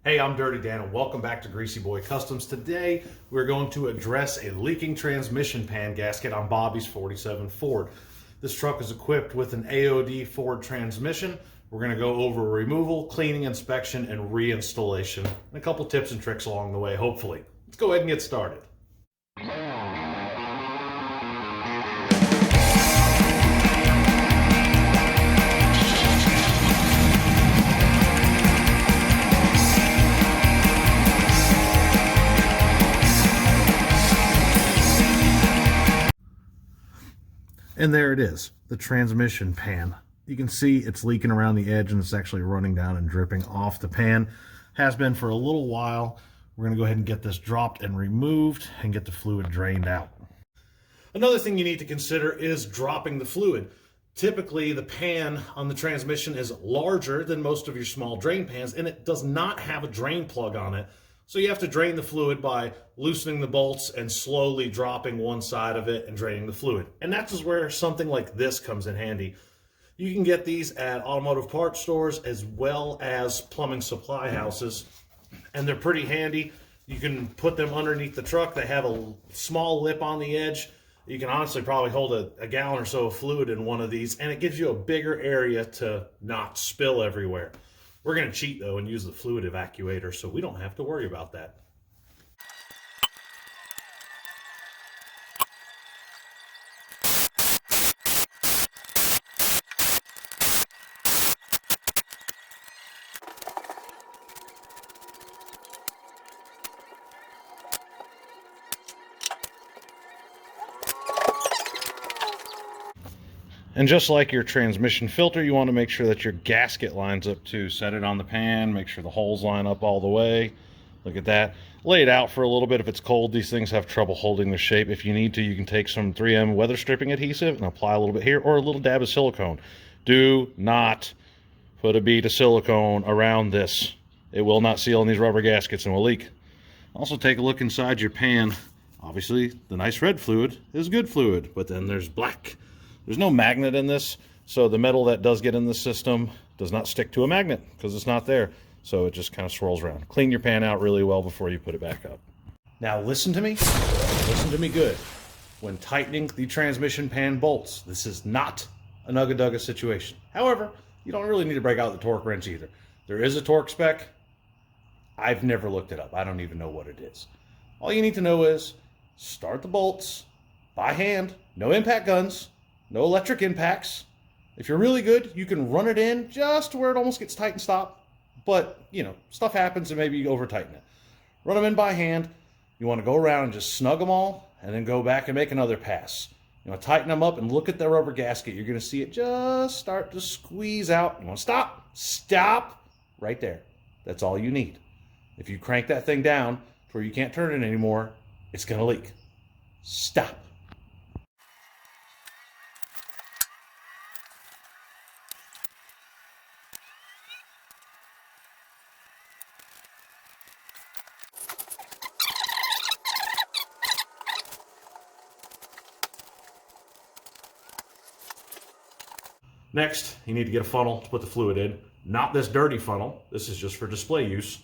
Hey, I'm Dirty Dan and welcome back to Greasy Boy Customs. Today we're going to address a leaking transmission pan gasket on Bobby's 47 Ford. This truck is equipped with an AOD Ford transmission. We're going to go over removal, cleaning, inspection, and reinstallation, and a couple tips and tricks along the way, hopefully. Let's go ahead and get started. And there it is, the transmission pan. You can see it's leaking around the edge and it's actually running down and dripping off the pan. Has been for a little while. We're gonna go ahead and get this dropped and removed and get the fluid drained out. Another thing you need to consider is dropping the fluid. Typically, the pan on the transmission is larger than most of your small drain pans, and it does not have a drain plug on it. So you have to drain the fluid by loosening the bolts and slowly dropping one side of it and draining the fluid. And that's where something like this comes in handy. You can get these at automotive parts stores as well as plumbing supply houses, and they're pretty handy. You can put them underneath the truck. They have a small lip on the edge. You can honestly probably hold a gallon or so of fluid in one of these, and it gives you a bigger area to not spill everywhere. We're going to cheat, though, and use the fluid evacuator, so we don't have to worry about that. And just like your transmission filter, you want to make sure that your gasket lines up too. Set it on the pan, make sure the holes line up all the way. Look at that. Lay it out for a little bit. If it's cold, these things have trouble holding their shape. If you need to, you can take some 3M weather stripping adhesive and apply a little bit here, or a little dab of silicone. Do not put a bead of silicone around this. It will not seal in these rubber gaskets and will leak. Also take a look inside your pan. Obviously, the nice red fluid is good fluid, but then there's black. There's no magnet in this, so the metal that does get in the system does not stick to a magnet because it's not there. So it just kind of swirls around. Clean your pan out really well before you put it back up. Now listen to me. Listen to me good. When tightening the transmission pan bolts, this is not an ugga-dugga situation. However, you don't really need to break out the torque wrench either. There is a torque spec. I've never looked it up. I don't even know what it is. All you need to know is start the bolts by hand. No impact guns. No electric impacts. If you're really good, you can run it in just to where it almost gets tight and stop. But, you know, stuff happens and maybe you over-tighten it. Run them in by hand. You want to go around and just snug them all and then go back and make another pass. You want to tighten them up and look at the rubber gasket. You're going to see it just start to squeeze out. You want to stop. Stop right there. That's all you need. If you crank that thing down to where you can't turn it anymore, it's going to leak. Stop. Next, you need to get a funnel to put the fluid in. Not this dirty funnel. This is just for display use.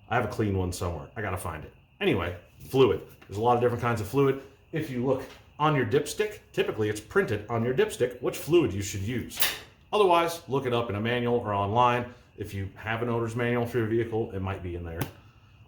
I have a clean one somewhere. I gotta find it. Anyway, fluid. There's a lot of different kinds of fluid. If you look on your dipstick, typically it's printed on your dipstick which fluid you should use. Otherwise, look it up in a manual or online. If you have an owner's manual for your vehicle, it might be in there.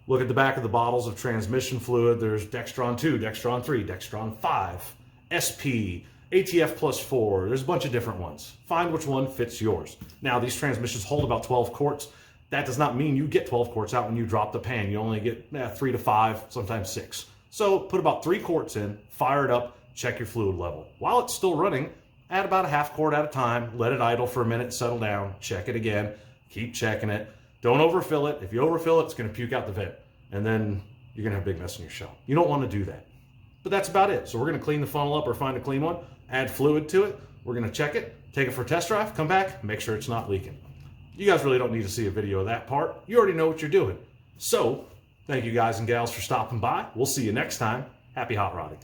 Look at the back of the bottles of transmission fluid. There's Dextron 2, Dextron 3, Dextron 5, SP, ATF plus 4, there's a bunch of different ones. Find which one fits yours. Now, these transmissions hold about 12 quarts. That does not mean you get 12 quarts out when you drop the pan. You only get 3 to 5, sometimes 6. So put about 3 quarts in, fire it up, check your fluid level. While it's still running, add about a half quart at a time, let it idle for a minute, settle down, check it again, keep checking it. Don't overfill it. If you overfill it, it's gonna puke out the vent, and then you're gonna have a big mess in your shell. You don't wanna do that. But that's about it. So we're gonna clean the funnel up or find a clean one, add fluid to it. We're gonna check it, take it for a test drive, come back, make sure it's not leaking. You guys really don't need to see a video of that part. You already know what you're doing. So, thank you guys and gals for stopping by. We'll see you next time. Happy hot rodding.